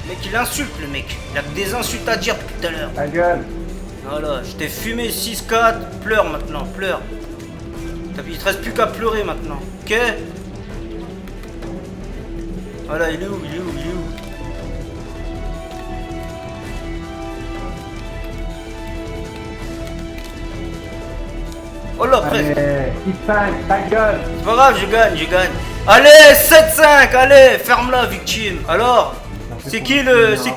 Mec, il insulte le mec. Il a que des insultes à dire depuis tout à l'heure. Ta gueule. Voilà, je t'ai fumé 6-4. Pleure maintenant, pleure. Il te reste plus qu'à pleurer maintenant. Ok? Voilà, il est où? Il est où? Il est où? Oh là, presque. Allez, 6-5, ta gueule. C'est pas grave, je gagne, je gagne. Allez, 7-5, allez, ferme-la, victime. Alors? C'est qui là? C'est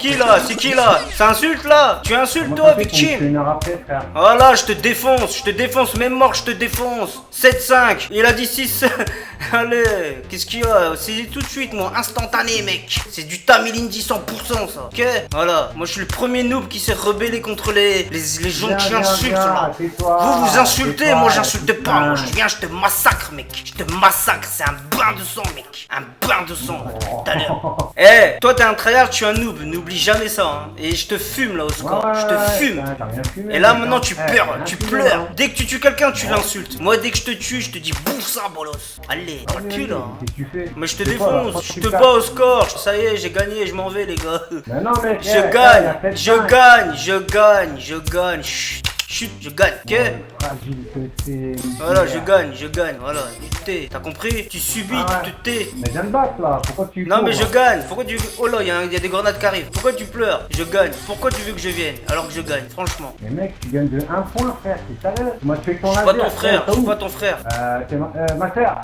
qui là? Ça insulte là? Tu insultes toi, victime? Une heure après, frère. Voilà, je te défonce, même mort, je te défonce. 7-5, il a dit 6. Allez, qu'est-ce qu'il y a? C'est tout de suite, moi, instantané, mec. C'est du Tamilindi 100%, ça. Ok? Voilà, moi je suis le premier noob qui s'est rebellé contre les gens qui insultent là. Vous insultez, moi j'insulte pas. Moi je viens, je te massacre, mec. Je te massacre, c'est un bain de sang, mec. Un bain de sang, tout à l'heure. Eh, toi t'es un tryhard, tu es un noob, n'oublie jamais ça. Hein. Et je te fume là au score, je te fume. Et là maintenant tu pleures, tu pleures. Dès que tu tues quelqu'un, tu l'insultes. Moi dès que je te tue, je te dis bouffe ça, bolos. Allez, dans le cul là. Mais je te défonce, je te bats au score. Ça y est, j'ai gagné, je m'en vais les gars. Je gagne, je gagne, je gagne, je gagne. Chut, je gagne, ok? Voilà, je gagne, voilà. Tu t'es, t'as compris? Tu subis, tu te tais. Mais viens de battre là, pourquoi tu. Non, mais je gagne, pourquoi tu. Oh là, il y a des grenades qui arrivent. Pourquoi tu pleures? Je gagne. Pourquoi tu veux que je vienne alors que je gagne, franchement? Mais mec, tu gagnes de 1 point, frère, c'est sérieux. Moi, tu fais ton laser. Je suis pas ton frère, je suis pas ton frère. C'est ma sœur.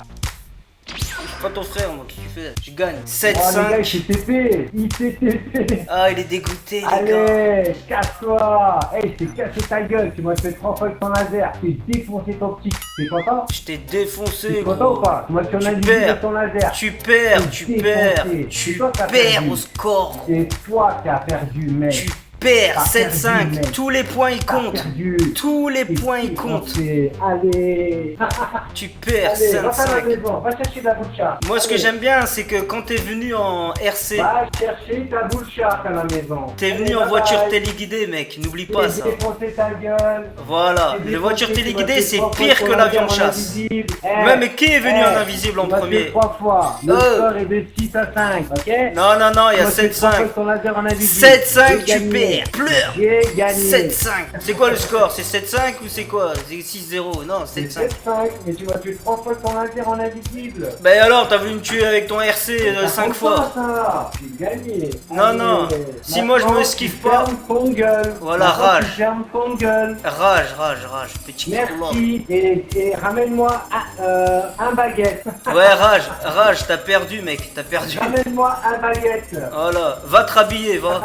Je suis pas ton frère, moi, qu'est-ce que tu fais? Je gagne. 7-5. Oh, les gars, il s'est TP. Ah, il est dégoûté, les gars. Allez, casse-toi. Hey, je t'ai cassé ta gueule. Tu m'as fait 3 fois avec ton laser. Je t'ai défoncé ton petit. T'es content? Je t'ai défoncé, t'es content ou pas? Moi, tu perds ton laser. Tu perds au score. C'est toi qui as perdu, mec. Tu perds 7-5, tous les points ils comptent. Tous les points ils comptent. Allez. Tu perds 5-5. Va chercher la boucha. Moi ce que j'aime bien c'est que quand t'es venu en RC, va chercher ta boucha à la maison. T'es venu en voiture téléguidée mec, n'oublie pas ça. Ta gueule. Voilà, les voitures téléguidées c'est pire que l'avion de chasse. Ouais, mais qui est venu en invisible en premier? 3 fois. Le score est de 6 à 5, ok? Non, non, non, il y a 7-5. 7-5 tu perds. Pleure. J'ai gagné. 7-5. C'est quoi le score? C'est 7-5 ou c'est quoi? C'est 6-0. Non, 7-5. Mais tu m'as tué 3 fois ton laser en invisible. Bah alors, t'as voulu me tuer avec ton RC 5 fois. J'ai gagné. Non, non. Si moi je me esquive pas. Ton gueule. Voilà, rage. Ferme ton gueule. Rage. Petit merci. Et ramène-moi un baguette. Ouais, rage. T'as perdu, mec. T'as perdu. Ramène-moi un baguette. Voilà. Va te rhabiller, va.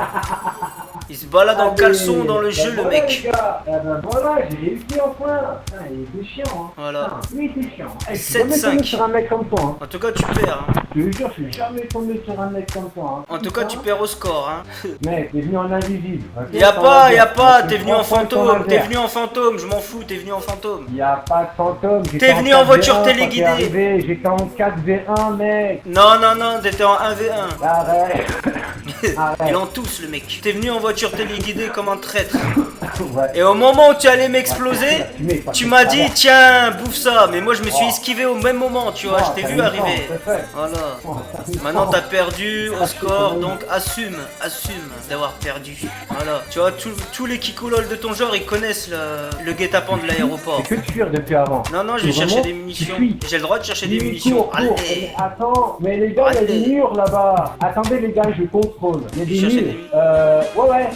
Il se balade en caleçon dans le jeu, le mec. Voilà, j'ai réussi enfin. Il était chiant. Hein. Voilà. Oui, c'est chiant. 7-5. Sur un mec comme toi. Hein. En tout cas, tu perds. Hein. Je te jure, je suis jamais tombé sur un mec comme toi. Hein. En tout cas, tu perds au score. Hein. Mec, t'es venu en invisible. Okay, y'a pas. T'es venu en fantôme. Je m'en fous. T'es venu en fantôme. Y'a pas de fantôme. T'es venu en voiture téléguidée. J'étais en 4v1, mec. Non, t'étais en 1v1. Arrête. Il en tousse, le mec. T'es venu en voiture téléguidée comme un traître. Ouais. Et au moment où tu allais m'exploser, tu m'as dit tiens, bouffe ça. Mais moi je me suis esquivé au même moment, tu vois, je t'ai vu arriver. Voilà. Maintenant t'as perdu au score, donc assume d'avoir perdu. Voilà. Tu vois, tous les kikoulol de ton genre, ils connaissent le guet-apens de l'aéroport. C'est que tu fuir depuis avant. Non, je vais chercher des munitions. J'ai le droit de chercher des munitions. Allez. Attends, mais les gars, il y a des murs là-bas. Attendez les gars, je contrôle. Il y a des murs.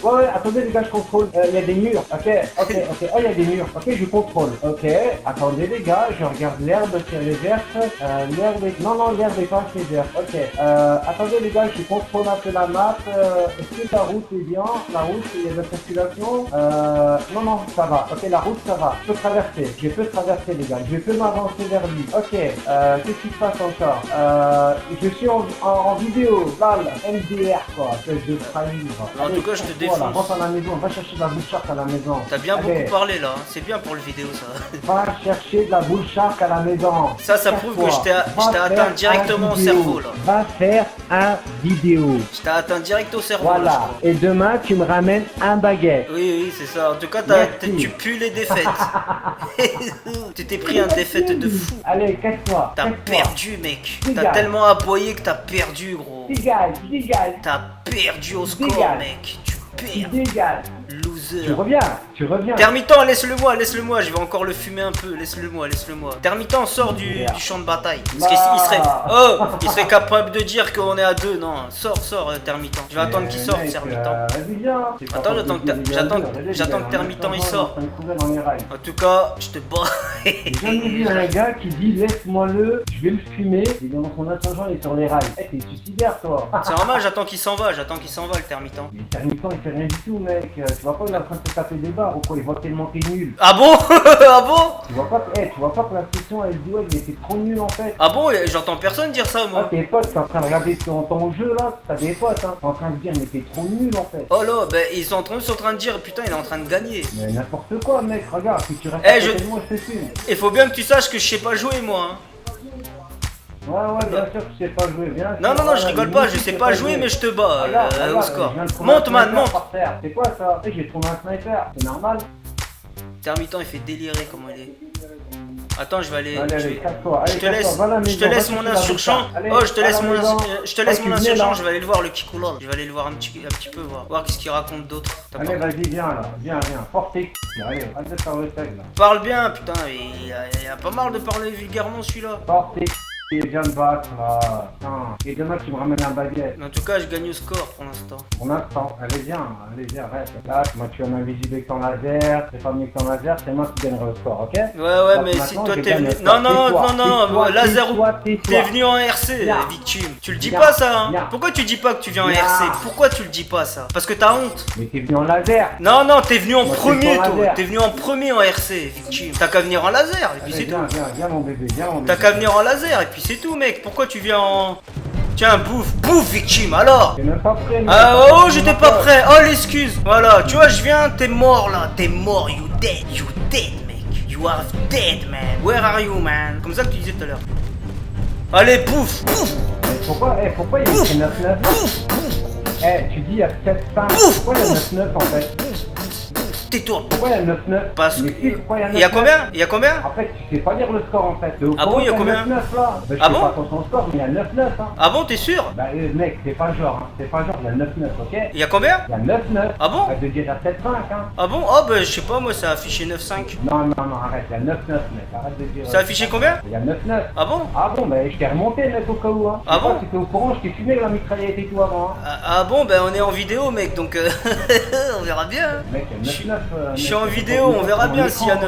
Ouais, attendez les gars, je contrôle. Il y a des murs. Ok. Oh, il y a des murs. Ok, je contrôle. Ok. Attendez les gars, je regarde l'herbe qui est verte. L'herbe est... Non, l'herbe est pas assez verte. Ok. Attendez les gars, je contrôle un peu la map. Est-ce que la route est bien? La route, il y a de la circulation? Non, ça va. Ok, la route, ça va. Je peux traverser. Je peux traverser les gars. Je peux m'avancer vers lui. Ok. Qu'est-ce qui se passe encore? Je suis en vidéo. Là, MDR quoi. toi, espèce de trahir. En tout cas, je te Voilà, défonce. rentre à la maison, va chercher de la bullshark à la maison. T'as bien Allez, beaucoup parlé là, hein. C'est bien pour le vidéo ça. va chercher de la bullshark à la maison. Ça prouve que je t'ai atteint directement au cerveau là. Va faire un vidéo. Je t'ai atteint direct au cerveau là, je Voilà. crois. Et demain, tu me ramènes un baguette. Oui, c'est ça. En tout cas, Merci. tu pues les défaites. Tu t'es pris un défaite de fou. Allez, casse-toi. T'as casse-toi. perdu, mec. T'as Dégage. tellement aboyé que t'as perdu, gros. Dégage, dégage, T'as perdu au score, Dégage. mec. Tu perds. dégage. Loser. Tu reviens, tu reviens. Termitant, laisse-le-moi, je vais encore le fumer un peu, laisse-le-moi. Termitant, sors du champ de bataille. Parce qu'il serait capable de dire qu'on est à deux, non. Sors, Termitant. Je vais attendre qu'il sorte, Termitant. Vas-y, viens. Attends, j'attends que Termitant il sort. En tout cas, je te bats. J'ai jamais vu un gars qui dit laisse-moi-le, je vais le fumer. Et dans son ascendant, il est sur les rails. Eh, t'es suicidaire, toi. C'est normal, j'attends qu'il s'en va, le Termitant. Mais Termitant, il fait rien du tout, mec. Tu vois pas, il est en train de se taper des barres ou quoi? Il voit tellement que t'es nul. Ah bon? Ah bon? Tu vois pas que la session, elle dit ouais, il était trop nul en fait. Ah bon? J'entends personne dire ça, Ah, moi. tes potes, t'es en train de regarder ton jeu là, t'as des potes, hein. T'es en train de dire, mais t'es trop nul en fait. Oh là, ben ils sont en train de dire, putain, il est en train de gagner. Mais n'importe quoi, mec, regarde, si tu restes Eh, à côté de moi, je te fume. Il faut bien que tu saches que je sais pas jouer, moi. Hein. Ouais, bien sûr que tu sais pas jouer, bien. Non, je rigole pas, je sais pas jouer, mais je te bats au score. Monte, man, monte. C'est quoi ça? J'ai trouvé un sniper, c'est normal. Termitant, il fait délirer comment il est. Attends, je vais aller. Allez, casse-toi, Je te laisse mon insurgent. Oh, je te laisse mon insurgent. Je vais aller le voir, le Kikoula. Je vais aller le voir un petit peu, voir qu'est-ce qu'il raconte d'autre. Allez, vas-y, viens là, viens, force tes allez, arrête de faire le tag là. Parle bien, putain, il a pas marre de parler vulgairement celui-là. Force tes et viens te battre là. Putain. Et demain tu me ramènes un baguette. En tout cas, je gagne au score pour l'instant. Pour l'instant, allez viens, reste. Là, moi tu as un invisible avec ton laser, c'est pas mieux que ton laser, c'est moi qui gagnerai le score, ok? Ouais, mais si toi t'es venu. Non, Laser, t'es venu en RC, victime. Tu le dis pas ça, hein? Pourquoi tu dis pas que tu viens en RC? Pourquoi tu le dis pas ça? Parce que t'as honte. Mais t'es venu en laser. Non, t'es venu en premier, toi. T'es venu en premier en RC, victime. T'as qu'à venir en laser, et puis c'est tout. Viens mon bébé, T'as qu'à venir en laser, et puis c'est tout, mec. Pourquoi tu viens en. Tiens, bouffe, victime, alors. T'es même pas prêt. Ah, oh, j'étais pas prêt. Oh, l'excuse. Voilà, tu vois, je viens, t'es mort là. T'es mort, you dead, mec. You are dead, man. Where are you, man? Comme ça que tu disais tout à l'heure. Allez, bouffe. Pourquoi il y a 9-9? Tu dis il y a 7-5. Pourquoi il y a 9-9 en fait? Tais-toi. Pourquoi il y a 9-9? Parce que. Il y a combien? Il y a combien? En fait, tu sais pas lire le score en fait. Ah bon, il y a combien? 9-9 là. Bah, je Ah fais bon? pas attention au score, mais il y a 9-9 hein. Ah bon, t'es sûr? Bah mec, c'est pas genre, il y a 9-9, ok? Il y a combien? Il y a 9-9. Ah bon? Arrête de dire à 7-5 hein. Ah bon? Oh, bah, je sais pas, moi, ça a affiché 9,5. Non, arrête, il y a 9-9 mec, arrête de dire. Ça a affiché combien? Il y a 9-9. Ah bon? Ah bon, bah je t'ai remonté mec au cas où hein. Ah bon? Tu étais au courant, je t'ai fumé la mitraillette et tout avant hein. Ah bon, ben on est en vidéo, mec, donc on verra bien. Mec, il y a 9-9. Je suis en vidéo, on verra bien s'il y a 9-9.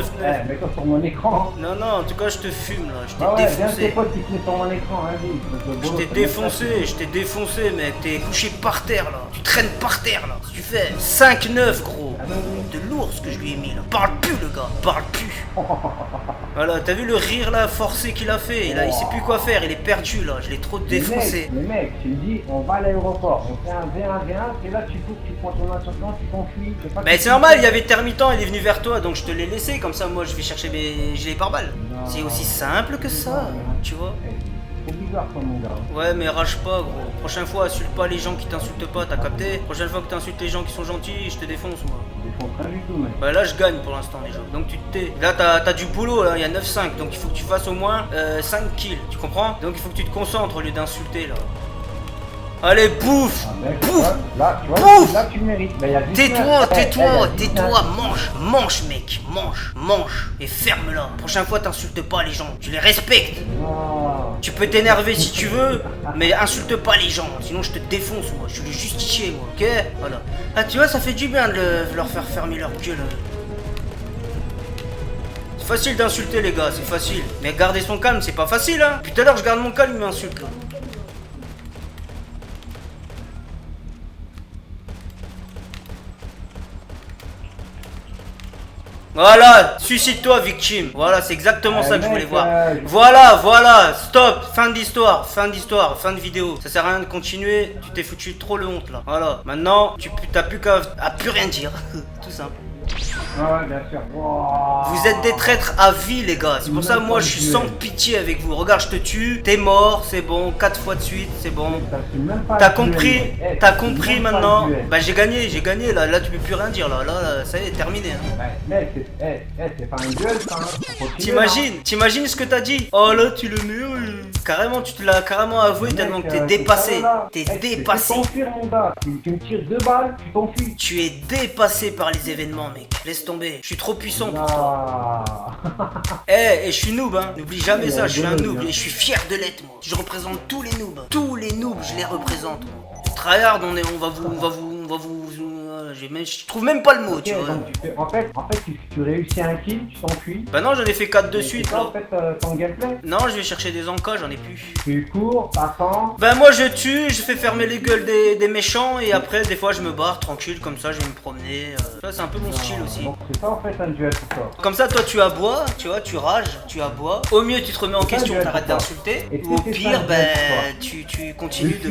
Mets-toi sur mon écran. Non, en tout cas, je te fume là, je t'ai Ah ouais, viens tes défoncé. potes qui te mettent sur mon écran, vas-y. Je t'ai défoncé, mec. T'es couché par terre là. Tu traînes par terre là. Tu fais 5-9, gros. De lourd ce que je lui ai mis là. Parle plus, le gars. Parle plus. Voilà, t'as vu le rire là forcé qu'il a fait? Il sait plus quoi faire. Il est perdu là. Je l'ai trop défoncé. Mais mec, tu me dis, on va à l'aéroport. On fait un V1, et là tu coupes, tu prends ton ascendant, tu t'enfuis. Mais c'est normal, il y avait Termitant, il est venu vers toi, donc je te l'ai laissé. Comme ça, moi, je vais chercher mes gilets pare-balles. C'est aussi simple que ça, tu vois. C'est bizarre quoi mon gars. Ouais, mais rage pas, gros. Prochaine fois, insulte pas les gens qui t'insultent pas, t'as capté? Prochaine fois que t'insultes les gens qui sont gentils, je te défonce, moi. Je défonce rien du tout, mec. Bah là, je gagne pour l'instant déjà. Donc tu te tais. Là, t'as du boulot, là, il y a 9-5. Donc il faut que tu fasses au moins 5 kills, tu comprends? Donc il faut que tu te concentres au lieu d'insulter, là. Allez, bouffe! Mec, Bouffe! là, tu vois, Bouffe! là tu mérites. Bah, Tais-toi, mange, mec, mange, et ferme-la. Prochaine fois, t'insultes pas les gens, tu les respectes. Oh. Tu peux t'énerver si tu veux, mais insulte pas les gens, sinon je te défonce, moi, je suis le justicier, moi, ok? Voilà. Ah, tu vois, ça fait du bien de leur faire fermer leur gueule. C'est facile d'insulter, les gars, c'est facile. Mais garder son calme, c'est pas facile, hein. Puis tout à l'heure, je garde mon calme, il m'insulte, là. Voilà, suicide-toi, victime. Voilà, c'est exactement ça que je voulais mec, voir. Voilà, stop, fin d'histoire, fin de vidéo. Ça sert à rien de continuer, tu t'es foutu trop le honte là. Voilà, maintenant, t'as plus qu'à plus rien dire, tout simple. Ouais, bien sûr. Wow. Vous êtes des traîtres à vie, les gars. C'est pour ça, moi, je suis sans pitié avec vous. Regarde, je te tue, t'es mort, c'est bon, 4 fois de suite, c'est bon. T'as compris maintenant. Bah, j'ai gagné, là, tu peux plus rien dire, là, ça y est, terminé. Hein. Mec, c'est pas un duel, ça. T'imagines ce que t'as dit? Oh là, tu le mets, carrément, tu te l'as carrément avoué tellement que t'es dépassé. T'es dépassé. Tu t'enfuis, mon gars. Tu me tires 2 balles, tu t'enfuis. Tu es dépassé par les événements, mec. Laisse tomber. Je suis trop puissant pour toi. Et je suis noob, hein. N'oublie jamais ça. Je suis un noob et je suis fier de l'être, moi. Je représente tous les noobs. Tous les noobs, je les représente, moi. Tryhard, on va vous. Je trouve même pas le mot, okay, tu vois. En fait, tu réussis un kill, tu t'enfuis. Bah non, j'en ai fait 4 de suite, là. En fait, ton gameplay. Non, je vais chercher des encas, j'en ai plus. Tu cours, t'attends. Bah moi je tue, je fais fermer les gueules des méchants et après des fois je me barre tranquille comme ça, je vais me promener. Ça c'est un peu mon style aussi. Donc c'est ça en fait un duel pour toi. Comme ça toi tu aboies, tu vois, tu rages, tu aboies. Au mieux tu te remets en question, t'arrêtes d'insulter. Ou au pire, tu continues de...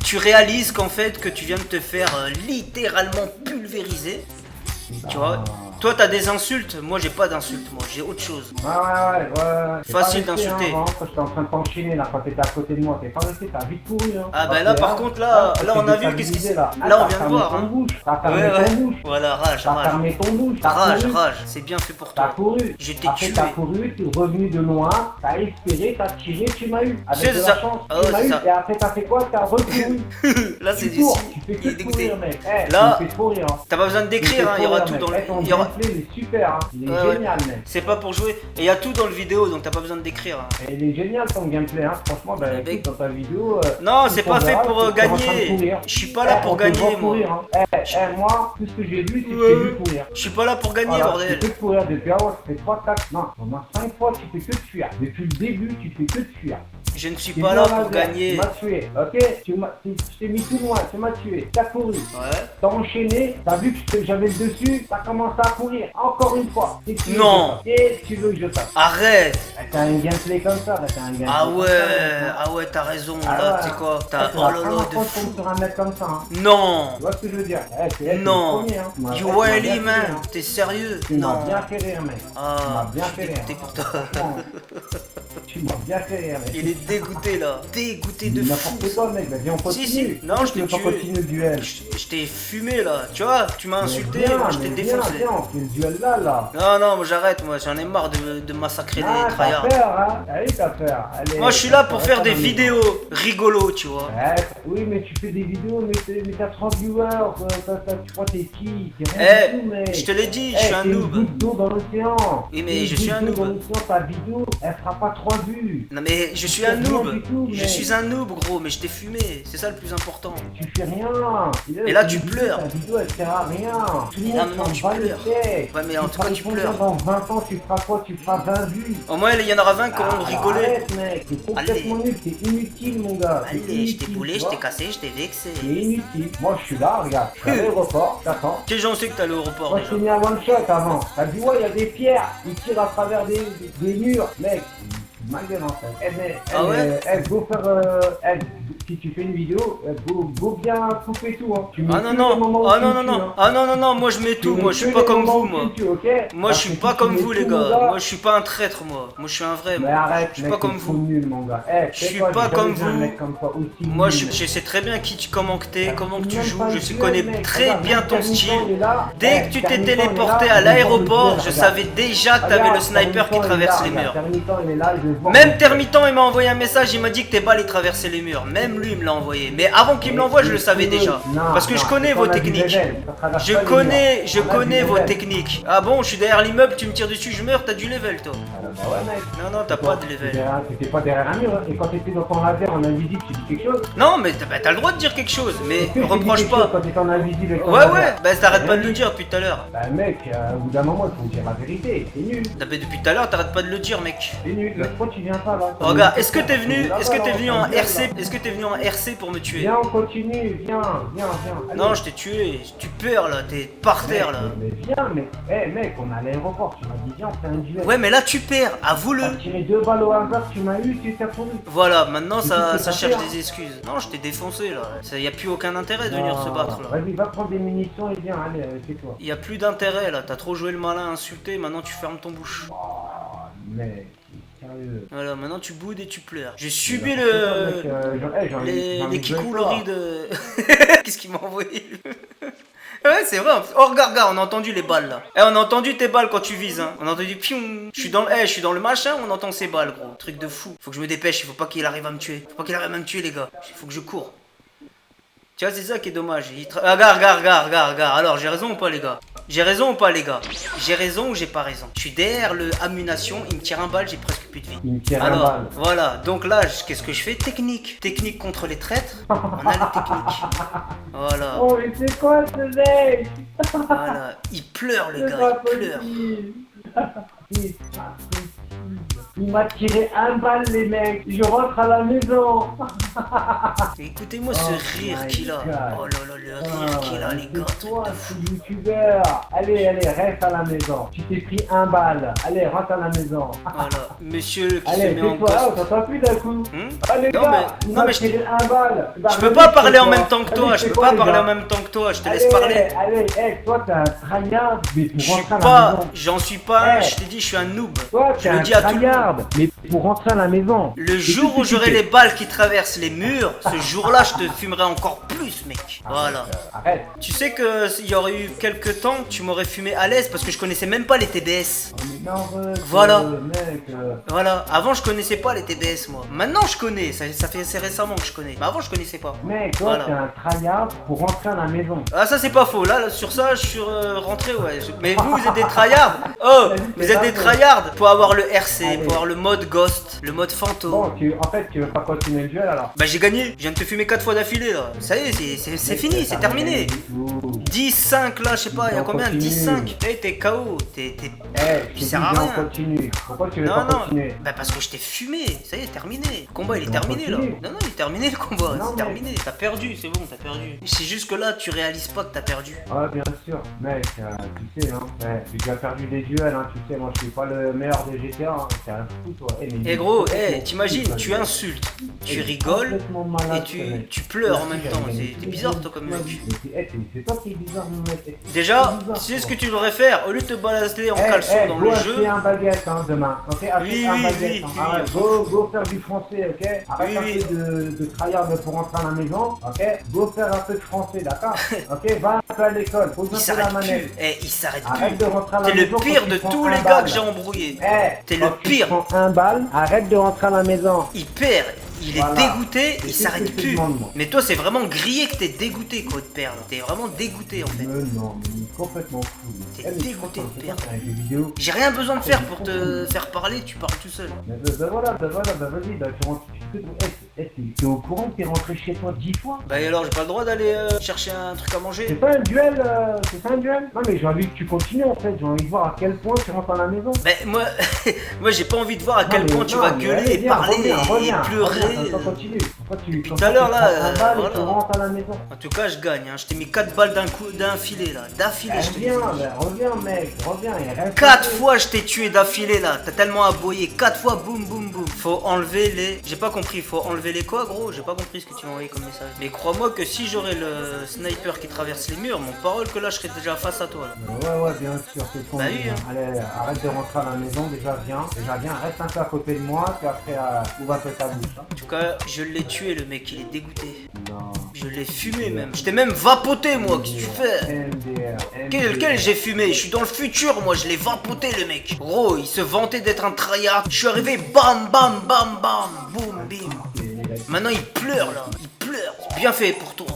Tu réalises qu'en fait que tu viens de te faire littéralement pulvériser. Tu vois, toi t'as des insultes, moi j'ai pas d'insultes, moi j'ai autre chose. Ouais. Facile d'insulter. J'étais en train de t'enchaîner là quand t'étais à côté de moi, t'es pas resté, t'as vite couru. Hein. Ah bah là par contre là on a vu qu'est-ce qui s'est... Là on vient de voir hein. T'as fermé ton bouche. Voilà, rage. T'as fermé ton bouche. Rage, c'est bien fait pour toi. T'as couru. Je t'ai tué. T'as couru, t'es revenu de loin, t'as espéré, t'as tiré, tu m'as eu. Avec de la chance, tu m'as eu. Et après t'as fait quoi? T'as recouru. Là c'est du tu fais que courir mec. Là, tu fais trop rire. T'as pas besoin de décrire, il y aura tout dans le... Il est super, hein. Il est génial, mec. C'est pas pour jouer. Et il y a tout dans le vidéo, donc t'as pas besoin de décrire. Et il est génial ton gameplay, hein. Franchement, écoute, dans ta vidéo. Non, c'est pas fait pour gagner. Je suis pas là pour gagner, moi. Moi, tout ce que j'ai vu, c'est que j'ai vu courir. Je suis pas là pour gagner, bordel. Tu fais que courir depuis avant, ça fait 3, 4, non, au moins 5 fois, tu fais que de fuir. Depuis le début, tu fais que de fuir. Je ne suis pas là pour gagner. Tu m'as tué, ok? Je t'ai mis tout loin, tu m'as tué, t'as couru. Ouais. T'as enchaîné, t'as vu que j'avais le dessus, t'as commencé à courir. Encore une fois. Non. Et tu veux que je tape. Arrête. T'as un gameplay comme ça, t'as un gameplay. Ah ouais, t'as raison. Là, tu sais quoi? T'as oh là là de fou. Sur un mec comme ça. Hein. Non. Tu vois ce que je veux dire? Non. You really man? T'es sérieux? Tu m'as bien fait rire, mec. Ah. Tu m'as bien fait rire. Dégoûté pour toi. Tu m'as bien fait rire, mec. Il est dégoûté là. Dégoûté de fou. N'importe quoi, mec. Viens, on continue. Si. Non, je t'ai tué. Continue le duel. Je t'ai fumé là. Tu vois, tu m'as insulté, moi je t'ai défoncé. Viens, on fait le duel là. Non, moi j'arrête, moi j'en ai marre de massacrer des tryhards. Allez, t'as peur. Moi je suis là pour faire des vidéos rigolos, tu vois. Oui, mais tu fais des vidéos, mais t'as 30 viewers. Tu crois t'es qui? Je te l'ai dit, je suis un noob. Une goutte d'eau dans l'océan. Oui, mais je suis un noob. Ta vidéo, elle fera pas 3 vues. Non, mais je suis un noob. Je suis un noob, gros, mais je t'ai fumé. C'est ça le plus important. Tu fais rien. Et là, tu pleures. Ta vidéo, elle sert à rien. Et là, maintenant, tu pleures. Ouais, mais en tout cas, tu pleures. Dans 20 ans, tu feras quoi? Tu feras 20 vues. Au moins, il y en aura 20 qui auront rigolé. Arrête, mec. T'es complètement nul. T'es inutile, mon gars. Allez, je t'ai boulé, je t'ai cassé, je t'ai vexé. T'es inutile. Moi, je suis là, regarde. Je suis à l'aéroport. T'attends. Quel j'en sais que t'es à l'aéroport Moi, déjà? je t'ai mis un one shot avant. T'as dit, ouais, il y a des pierres. Ils tirent à travers des murs. Mec, ma gueule en fait. Go faire. Si tu fais une vidéo, go bien couper tout. Hein. Non, moi je mets tout. Moi je suis pas comme vous, moi. Moi je suis pas comme vous, les gars. Moi je suis pas un traître, moi. Moi je suis un vrai. Mais arrête, je suis pas comme vous. Nul, mon gars. Je suis pas comme vous. Moi je sais très bien comment que t'es, comment que tu joues. Je connais très bien ton style. Dès que tu t'es téléporté à l'aéroport, je savais déjà que t'avais le sniper qui traverse les murs. Même Termitant, il m'a envoyé un message, il m'a dit que tes balles ils traversaient les murs. Même lui il me l'a envoyé. Mais avant qu'il me l'envoie, je le savais déjà. Parce que je connais vos techniques. Je connais vos techniques. Ah bon, je suis derrière l'immeuble, tu me tires dessus, je meurs, t'as du level toi. Bah ouais, mec. Non, t'as pas de level. T'étais pas derrière un mur, hein. Et quand t'étais dans ton laser en invisible, tu dis quelque chose? Non, mais t'as le droit de dire quelque chose, mais Est-ce que je t'ai dit reproche quelque chose pas. quand t'étais en invisible avec ton Ouais, laser? ouais, bah t'arrêtes pas de le dire depuis tout à l'heure. Bah mec, au bout d'un moment, il faut dire la vérité. C'est nul. Bah, depuis tout à l'heure, t'arrêtes pas de le dire, mec. C'est nul. Pourquoi tu viens pas là? Regarde, est-ce que t'es venu en RC? Est-ce que t'es venu en RC pour me tuer? Viens, on continue. Viens. Allez. Non, je t'ai tué. Tu peurs là, t'es par terre là. Mais viens, mais. Eh mec, on est à l'aéroport. Tu m'as dit, viens, on fait un duel. Ouais, mais là tu perds, avoue-le. T'as tiré 2 balles au hasard, tu m'as eu, tu t'es pourri. Voilà, maintenant Mais ça tu t'es cherche pas fait, des excuses. Non, je t'ai défoncé là. Y a plus aucun intérêt de venir se battre là. Vas-y, va prendre des munitions et viens, allez, c'est toi. Y a plus d'intérêt là. T'as trop joué le malin, insulté. Maintenant tu fermes ton bouche. Oh, mec, sérieux. Voilà, maintenant tu boudes et tu pleures. J'ai subi les kikouleries de. Qu'est-ce qu'il m'a envoyé lui? Ouais, c'est vrai. Oh, regarde, on a entendu les balles là. Eh, on a entendu tes balles quand tu vises, hein. On a entendu pion. Je suis dans le machin, on entend ces balles, gros. Truc de fou. Faut que je me dépêche, il faut pas qu'il arrive à me tuer. Faut pas qu'il arrive à me tuer, les gars. Il faut que je cours. Tu vois, c'est ça qui est dommage. Regarde. Alors, j'ai raison ou pas, les gars? J'ai raison ou pas, les gars? J'ai raison ou j'ai pas raison? Je suis derrière le ammunition, il me tire un balle, j'ai presque plus de vie. Il me tire un Alors, balle. voilà. Donc là, qu'est-ce que je fais? Technique contre les traîtres. On a la technique. Voilà. Oh, mais c'est quoi ce mec? Voilà. Il pleure, le C'est gars, pas il pleure. possible. C'est pas possible. Il m'a tiré un balle, les mecs. Je rentre à la maison. Écoutez-moi ce rire qu'il a. Oh là là, le rire qu'il a, les gars. C'est toi, ce youtubeur. Allez, reste à la maison. Tu t'es pris un balle. Allez, rentre à la maison. Voilà. Monsieur qui Allez, se met en tais-toi, poste. on t'entend plus d'un coup. Allez, Non, gars, il non, m'a mais tiré un balle. Bah, Je peux vas-y, pas parler en tais-toi. même temps que toi. Allez, Je peux tais-toi, pas les parler gars. en même temps que toi. Je te laisse Allez, parler. Allez, toi, t'es un tryhard, mais pour Je suis rentrer à la pas, maison. j'en suis pas. Eh. Je t'ai dit, je suis un noob. Toi, Je t'es le un dis à tout le monde. tryhard, mais pour rentrer à la maison. Le jour où j'aurai les balles qui traversent les murs, ce jour-là, je te fumerai encore plus, mec. Voilà. Arrête. Tu sais que il y aurait eu quelques temps, tu m'aurais fumé à l'aise parce que je connaissais même pas les TBS. Oh, mais non, Voilà. Mec, Voilà. Avant, je connaissais pas les TBS, moi. Maintenant, je connais. Ça fait assez récemment que je connais. Mais avant, je connaissais pas. mec, toi, Voilà. t'es un tryhard pour rentrer à la maison. Ah, ça c'est pas faux. Là, sur ça, je suis rentré, ouais. Mais vous êtes des tryhards. Oh, vous êtes des tryhards pour avoir le RC, Allez. pour avoir le mode ghost, le mode fantôme. Bon, en fait, tu veux pas continuer le duel alors? Bah, j'ai gagné. Je viens de te fumer 4 fois d'affilée, là. Ça y est, c'est fini, c'est terminé. 10-5 là, je sais pas, il y a combien? 10-5. Eh, t'es KO. Tu Tu sers à on rien. continue. Pourquoi tu veux Non, pas non. continuer? Bah, parce que je t'ai fumé. Ça y est, terminé. Le combat, il est On terminé, là. continue. Non, il est terminé, le combat. Non, C'est mais- terminé. T'as perdu, c'est bon, t'as perdu. C'est juste que là, tu réalises pas que t'as perdu. Ouais, bien sûr, mec, tu sais, hein, ouais, j'ai déjà perdu des duels, hein, tu sais, moi je suis pas le meilleur des GTA, hein, c'est un fou, toi. Eh gros, t'imagines, tu insultes, tu rigoles et tu pleures en même temps. T'es bizarre toi comme mec. C'est toi qui es bizarre, mon mec. Déjà, tu sais ce que tu devrais faire? Au lieu de te balader en caleçon dans le jeu. Acheter un baguette hein, demain, ok? Acheter un baguette. oui, Hein, oui. go faire du français, ok? Arrête un peu de tryhard pour rentrer à la maison, ok? Go faire un peu de français, d'accord? Ok, va un peu à l'école, pose Il un peu s'arrête la manette. plus. Il s'arrête Arrête de plus. rentrer à la T'es le maison pire quand de tu prends tous un les gars balle. que j'ai embrouillés. T'es le pire. Tu prends un balle, arrête de rentrer à la maison. Il perd. Il est Voilà. dégoûté, C'est il tout ce s'arrête que je te plus. demande, moi. Mais toi, c'est vraiment grillé que t'es dégoûté quoi de perdre. T'es vraiment dégoûté en fait. Non, mais il est complètement fou. T'es Eh, mais dégoûté de perdre. avec les vidéos. J'ai rien besoin de faire pour te faire parler, tu parles tout seul. Voilà, vas-y, tu rentres. T'es au courant que t'es rentré chez toi 10 fois? Bah et alors, j'ai pas le droit d'aller chercher un truc à manger? C'est pas un duel, c'est pas un duel? Non, mais j'ai envie que tu continues en fait, j'ai envie de voir à quel point tu rentres à la maison. Bah moi, moi j'ai pas envie de voir à quel point tu vas gueuler et parler et pleurer. Continue. Pourquoi tu Tout à l'heure, là, un balle et voilà. tu rentres à la maison? En tout cas, je gagne, hein. Je t'ai mis 4 balles d'un filet là, d'affilée je te dis. Reviens mec, reviens et reste. 4 fois je t'ai tué d'affilée là, t'as tellement aboyé, 4 fois boum boum boum. Faut enlever les... J'ai pas compris, faut enlever les quoi gros? J'ai pas compris ce que tu m'as envoyé comme message. Mais crois-moi que si j'aurais le sniper qui traverse les murs, mon parole que là je serais déjà face à toi là. Ouais, bien sûr, c'est ton. Bah oui, hein. Allez, arrête de rentrer à la maison, déjà viens, reste un peu à côté de moi, puis après, ouvre un peu ta bouche. Hein. En tout cas, je l'ai tué le mec, il est dégoûté. Non. Je l'ai fumé même, je t'ai même vapoté moi, qu'est-ce que tu fais? Quel j'ai fumé? Je suis dans le futur moi, je l'ai vapoté le mec. Gros, il se vantait d'être un tryhard. Je suis arrivé, bam bam bam bam, boum bim. Maintenant il pleure là, il pleure. C'est bien fait pour toi.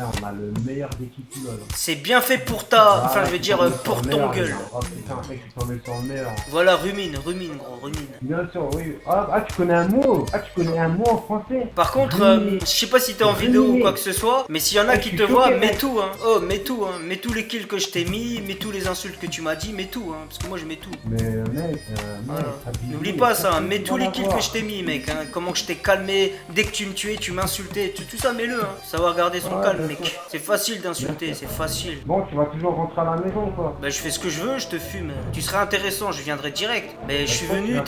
on a le meilleur des Kikoulol. C'est bien fait pour ta... Enfin, je veux dire, pour ton gueule. Oh putain, mec, je suis tombé sur le meilleur. Voilà, rumine, gros, rumine. Bien sûr, oui. Ah, tu connais un mot? Ah, tu connais un mot en français? Par contre, je sais pas si t'es en vidéo ou quoi que ce soit, mais s'il y en a qui te voient, mets tout, hein. Oh, mets tout, hein. Mets tous les kills que je t'ai mis, mets tous les insultes que tu m'as dit, mets tout, hein. Parce que moi, je mets tout. Mais mec, voilà. N'oublie pas ça, hein. Mets tous les kills que je t'ai mis, mec, hein. Comment que je t'ai calmé, dès que tu me tuais, tu m'insultais, tout ça, mets-le, hein. Savoir garder son calme, mec. C'est facile d'insulter, c'est facile. Bon, tu vas toujours rentrer à la maison, quoi. Bah, je fais ce que je veux, je te fume. Tu serais intéressant, je viendrai direct. Mais je suis venu,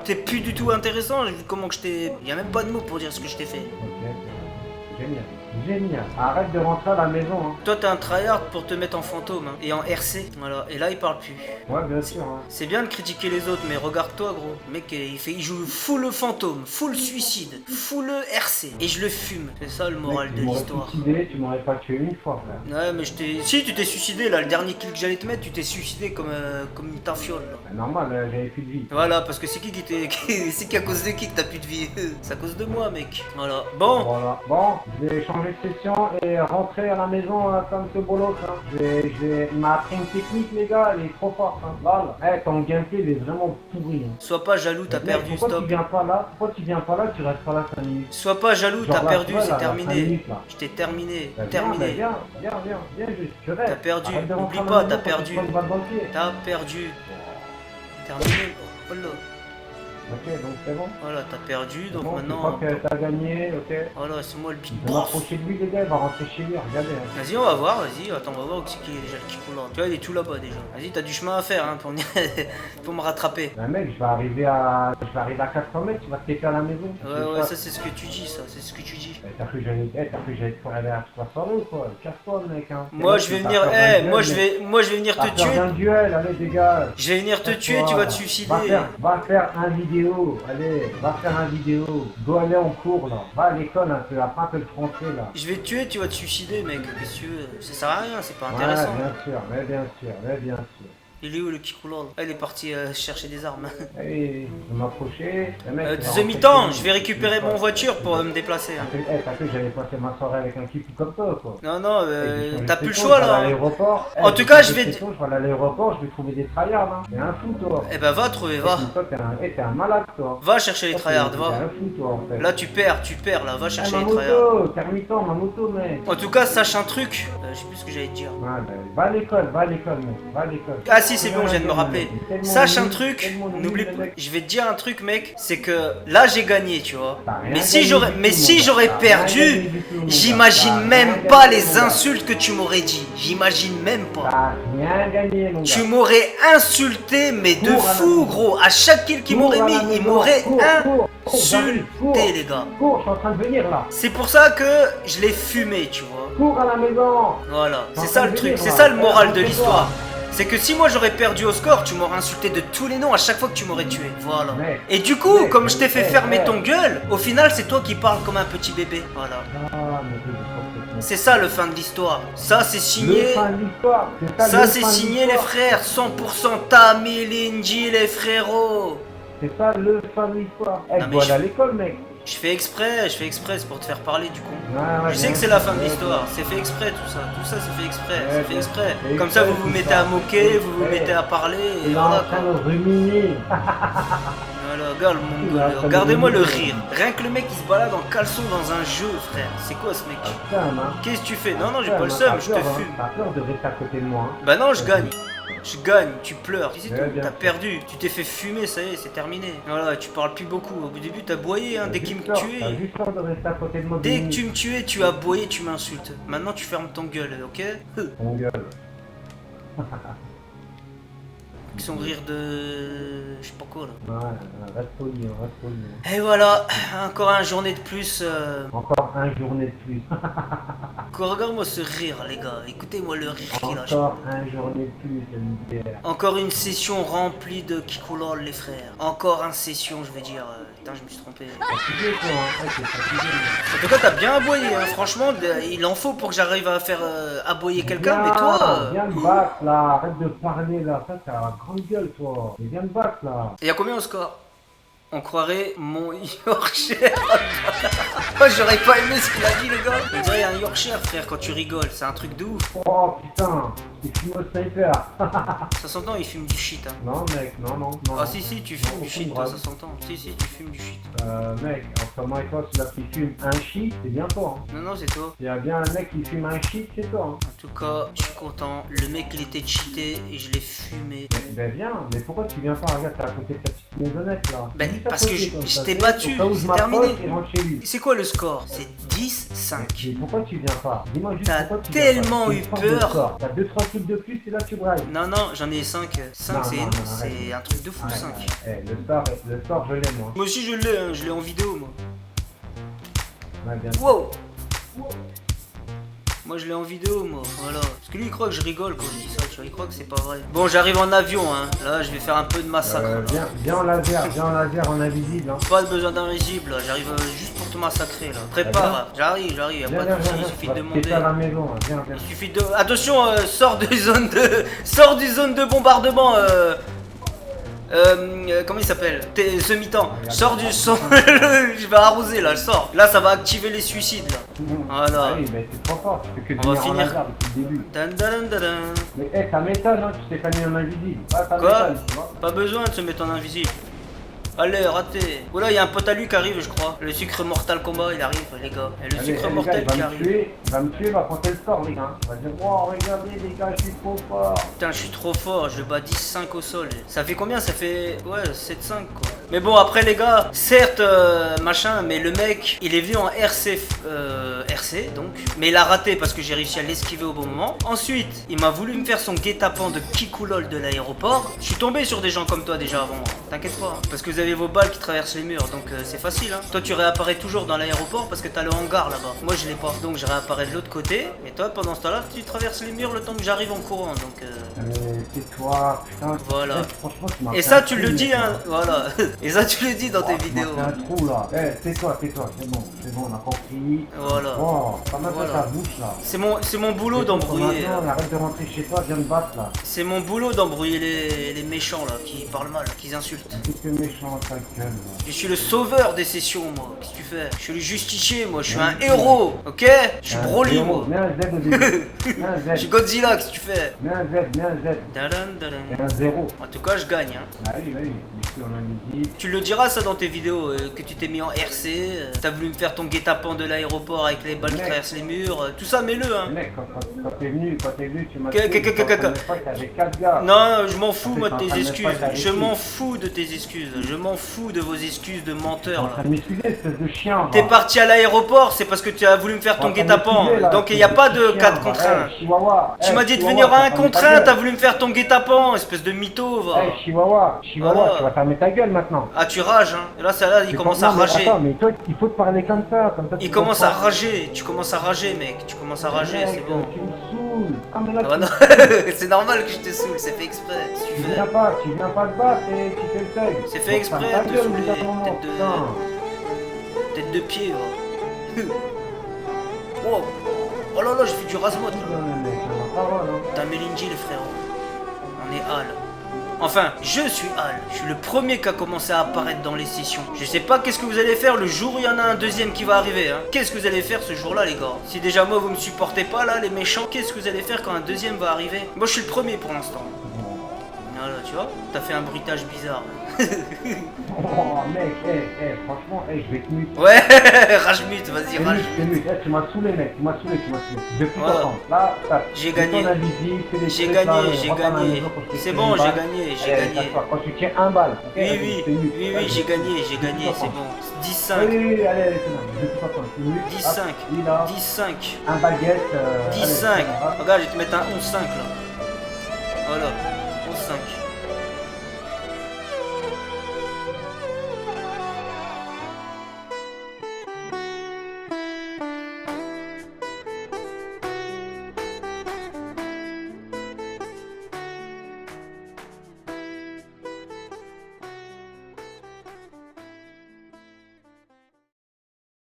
t'es plus du tout intéressant. J'ai vu comment que je t'ai... Y a même pas de mots pour dire ce que je t'ai fait. Ok, génial. Génial. Arrête de rentrer à la maison, hein. Toi, t'es un tryhard pour te mettre en fantôme, hein, et en RC. Voilà, et là, il parle plus. Ouais, bien sûr, hein. C'est bien de critiquer les autres, mais regarde-toi, gros. Le mec, il joue full fantôme, full suicide, full RC. Et je le fume. C'est ça le moral de l'histoire. Tu m'aurais pas tué une fois, frère. Ouais, mais si, tu t'es suicidé, là. Le dernier kill que j'allais te mettre, tu t'es suicidé comme une tafiole, là. Bah, normal, j'avais plus de vie. Voilà, parce que c'est qui t'est... c'est qui à cause de qui que t'as plus de vie? C'est à cause de moi, mec. Voilà. Bon. Voilà. Bon, je vais changer de session et rentrer à la maison comme ce bolos, hein. Il m'a appris une technique, les gars, elle est trop forte, hein. Voilà. Eh, ton gameplay, il est vraiment pourri, hein. Sois pas jaloux, t'as perdu, pourquoi stop. Pourquoi tu viens pas là, tu restes pas là 5 minutes? Sois pas jaloux, t'as perdu, c'est terminé. Minutes, Je t'ai terminé, bah, terminé. Viens, juste, tu restes. T'as perdu, N'oublie pas, t'as perdu. T'as perdu. Terminé. Oh là. Ok, donc c'est bon. Voilà, t'as perdu, donc bon, maintenant... Je crois que t'as gagné, ok. Voilà, c'est moi le big Je vais boss. m'approcher de lui, les gars, il va rentrer chez lui, regardez. Hein. Vas-y, on va voir, vas-y, attends, on va voir où c'est qu'il est déjà le Kikoulol. Tu vois, il est tout là-bas déjà. Vas-y, t'as du chemin à faire, hein, pour me rattraper. Bah mec, je vais arriver à 400 mètres, tu vas te péter à la maison. Ouais, ça c'est ce que tu dis, ça, c'est ce que tu dis. T'as cru que j'allais te faire aller à 300 ou quoi? Casse-toi, mec, hein. Moi, je vais venir, moi je vais venir te tuer. Un duel, allez, dégage. Je vais venir te tuer, tu vas te suicider. Va faire un vidéo, allez. Va faire un vidéo, dois aller en cours là, va à l'école un peu, apprends un peu le français là. Je vais te tuer, tu vas te suicider mec, qu'est-ce que tu veux? Ça sert à rien, c'est pas intéressant. Ouais, bien sûr. Il est où le Kikoulol? Ah, il est parti chercher des armes. Allez, je vais m'approcher. Demi-temps, je vais récupérer mon voiture pour me déplacer. T'as cru que j'allais passer ma soirée avec un kikou comme toi quoi? Non, t'as plus le choix là. En tout cas, je vais aller à l'aéroport, je vais trouver des tryhards, hein. T'es un fou toi. Eh ben va trouver, va. T'es un malade toi. Va chercher les tryhards, va. T'es un fou toi en fait. Là tu perds là, va chercher les tryhards. Ma moto mec. En tout cas, sache un truc, je sais plus ce que j'allais te dire. Va à l'école mec, va à l'école. Ah si, c'est bon, je viens de me rappeler. Sache un truc, n'oublie pas. Je vais te dire un truc mec, c'est que là j'ai gagné, tu vois. Mais si j'aurais perdu, j'imagine même pas les insultes que tu m'aurais dit. J'imagine même pas. T'as rien gagné mon gars. Tu m'aurais insulté, mais de fou gros. À chaque kill qu'il m'aurait mis, il m'aurait insulté les gars. Cours, je suis en train de venir là. C'est pour ça que je l'ai fumé, tu vois. Cours à la maison. Voilà, c'est ça le truc, c'est ça le moral de l'histoire. C'est que si moi j'aurais perdu au score, tu m'aurais insulté de tous les noms à chaque fois que tu m'aurais tué. Voilà. Et du coup, comme je t'ai fait fermer ton gueule, au final c'est toi qui parles comme un petit bébé. Voilà. C'est ça le fin de l'histoire. Ça c'est signé. Ça c'est signé les frères. 100% Tamil Inji les frérots. C'est ça le fin de l'histoire. Elle doit aller à l'école mec. Je fais exprès, c'est pour te faire parler du con. Je sais que c'est la fin de l'histoire, c'est fait exprès tout ça c'est fait exprès, c'est fait exprès. Comme ça vous vous mettez à moquer, vous vous mettez à parler et voilà quoi. Voilà, regarde mon gars, regardez-moi le rire. Rien que le mec qui se balade en caleçon dans un jeu frère, c'est quoi ce mec? Qu'est-ce que tu fais? Non, j'ai pas le seum, je te fume. T'as peur de rester à côté de moi. Bah non, je gagne. Je gagne, tu pleures, c'est tout, t'as perdu, tu t'es fait fumer, ça y est, c'est terminé. Voilà, tu parles plus beaucoup, au début t'as boyé, hein, dès qu'il me tuait. Dès que tu me tuais, tu as boyé, tu m'insultes. Maintenant tu fermes ton gueule, ok? Ton gueule. Avec son rire de... je sais pas quoi là. Ouais, reste poli. Et voilà, encore une journée de plus. Encore une journée de plus. Regarde-moi ce rire les gars, écoutez-moi le rire qu'il a. Encore une journée de plus, encore une session remplie de Kikoulol les frères. Encore une session, je vais dire. Putain, je me suis trompé. En tout cas, t'as bien aboyé, hein. Franchement, il en faut pour que j'arrive à faire aboyer quelqu'un, mais toi... Viens me battre là, arrête de parler là, ça t'as la grande gueule toi. Viens me battre là. Et y'a combien au score? On croirait mon Yorkshire. Oh, j'aurais pas aimé ce qu'il a dit, le gars. On dirait un Yorkshire, frère, quand tu rigoles. C'est un truc de ouf. Oh putain, il fume au sniper. Ça s'entend, il fume du shit. Hein. Non, mec, non. Ah, si, tu fumes du shit, toi, ça s'entend. Si, tu fumes du shit. Mec, entre moi et toi, celui-là qui fume un shit, c'est bien toi. Hein. Non, c'est toi. Il y a bien un mec qui fume un shit, c'est toi. Hein. En tout cas, je suis content. Le mec, il était cheaté et je l'ai fumé. Ben viens, mais pourquoi tu viens pas, regarde, t'as raconté ta petite maisonnette là. Ben, Juste à parce que côté, je comme ça, t'ai tu sais, battu, au cas où je c'est m'approche terminé. et rentre chez lui. C'est quoi le score? C'est 10-5. Mais pourquoi tu viens pas? Dis-moi juste T'as pourquoi tu tellement viens eu pas. peur. T'as 2-3 trucs de plus et là tu brailles. Non, j'en ai 5. 5, Non, c'est non, c'est un truc de fou, 5. Le score, je l'ai moi. Moi aussi, je l'ai, hein, je l'ai en vidéo, moi. Ouais, bien. Wow! Moi je l'ai en vidéo, moi, voilà. Parce que lui il croit que je rigole quand je dis ça, tu vois, il croit que c'est pas vrai. Bon, j'arrive en avion, hein. Là, je vais faire un peu de massacre. Viens en laser, en invisible. Hein. Pas de besoin d'invisible, là. J'arrive juste pour te massacrer, là. Prépare, j'arrive, y a pas de soucis, il suffit de demander. À la maison, hein. Viens. Il suffit de... Attention, sors du zone de bombardement, comment il s'appelle? Semi-temps. Sors du son. Je vais arroser là, je sors. Là, ça va activer les suicides là. Voilà. Ah oui, mais c'est trop fort. Tu fais que On va en finir. laser depuis le début. Dan. Mais ça m'étonne, hein, tu t'es pas mis en invisible. Ah, ça Quoi? m'étonne, tu vois. Pas besoin de se mettre en invisible. Allez, raté. Oh là, il y a un pote à lui qui arrive, je crois. Le sucre Mortal Kombat, il arrive, les gars. Et le sucre mortel qui arrive. Il va me tuer, il va compter le score, les gars. Il va dire, oh, regardez, les gars, je suis trop fort. Putain, je suis trop fort, je le bats 10-5 au sol. Ça fait combien? Ça fait, ouais, 7-5 quoi. Mais bon, après les gars, certes, machin, mais le mec, il est venu en RC donc. Mais il a raté parce que j'ai réussi à l'esquiver au bon moment. Ensuite, il m'a voulu me faire son guet-apens de Kikoulol de l'aéroport. Je suis tombé sur des gens comme toi déjà avant. T'inquiète pas, parce que vous avez vos balles qui traversent les murs, donc c'est facile. Hein. Toi, tu réapparais toujours dans l'aéroport parce que t'as le hangar là-bas. Moi, je l'ai pas. Donc, je réapparais de l'autre côté. Et toi, pendant ce temps-là, tu traverses les murs le temps que j'arrive en courant. Donc, tais-toi, putain. Voilà. Franchement, tu m'as et fait ça, un tu trou, le dis, mec, hein. là. Voilà. Et ça, tu le dis dans tes Tu vidéos. m'as fait un trou là. Tais-toi, c'est bon, on a compris. Voilà. Oh, pas mal Voilà. ta bouche là. C'est mon boulot d'embrouiller. Maintenant, arrête de rentrer chez toi, viens me battre là. C'est mon boulot d'embrouiller les méchants là, qui parlent mal, qui insultent. C'est méchant, ta gueule là. Je suis le sauveur des sessions, moi. Qu'est-ce que tu fais? Je suis le justicier, moi. Je suis un héros, ok? Je suis Broly, moi. Mets un Z au début. Mets un Je Z. suis Godzilla, qu'est-ce que tu fais? Mets un Z. Et un 0. En tout cas, je gagne, hein. Ah oui. Ici, on a mis 10. Tu le diras ça dans tes vidéos, que tu t'es mis en RC, t'as voulu me faire ton guet-apens de l'aéroport avec les balles qui Mec. traversent les murs, tout ça, mets-le, hein. Mec, quand t'es venu, tu m'as Que- dit, 4 gars. Non, je m'en fous, moi, de tes T'es en train de excuses. me faire Je avec m'en lui. fous de tes excuses. Je m'en fous de vos excuses de menteur, En là. train de m'excuser, espèce de chien. T'es parti à l'aéroport, c'est parce que tu as voulu me faire ton guet-apens. Donc il n'y a pas de 4 contre 1. Tu m'as dit de venir à 1 contre 1, t'as voulu me faire ton guet-apens, espèce de mytho, va. Eh, Chihuahua, Voilà. tu vas fermer ta gueule maintenant. Ah, tu rages, hein. Et là, ça, il commence à Non, mais rager. Attends, mais toi, il faut te parler comme ça. Il commence à rager. Tu commences à rager, mec. Tu commences à rager, c'est bon. Tu me saoules. Ah, mais là, Ah bah non, c'est normal que je te saoule, c'est fait exprès. Si tu tu veux. viens pas te battre et tu fais le seuil. C'est fait exprès Ferme ta de te gueule, saouler, putain, maman, tête de- putain. Tête de pied, va. Oh, oh là là, j'ai fait du rasmot. Non, mais mec, on va pas voir, non. T'as Melinji, le frérot. On est Hal. Enfin, je suis Hal. Je suis le premier qui a commencé à apparaître dans les sessions. Je sais pas qu'est-ce que vous allez faire le jour où il y en a un deuxième qui va arriver. Hein. Qu'est-ce que vous allez faire ce jour-là, les gars? Si déjà moi vous me supportez pas là, les méchants, qu'est-ce que vous allez faire quand un deuxième va arriver? Moi je suis le premier pour l'instant. Voilà, tu vois, t'as fait un bruitage bizarre. Oh, mec, franchement, je vais te muter. Ouais, rage-mute, vas-y, rage. Tu m'as saoulé, mec, tu m'as saoulé. Depuis Voilà. t'entends. Là, J'ai gagné. J'ai gagné. C'est bon, j'ai gagné. Quand tu tiens un balle. Oui, j'ai gagné, c'est bon. 10-5. Oui, allez, c'est bon. Depuis t'entends. 10-5. 10-5. Un baguette. 10-5. Regarde, je vais te mettre un 11-5 là. Voilà, 11-5.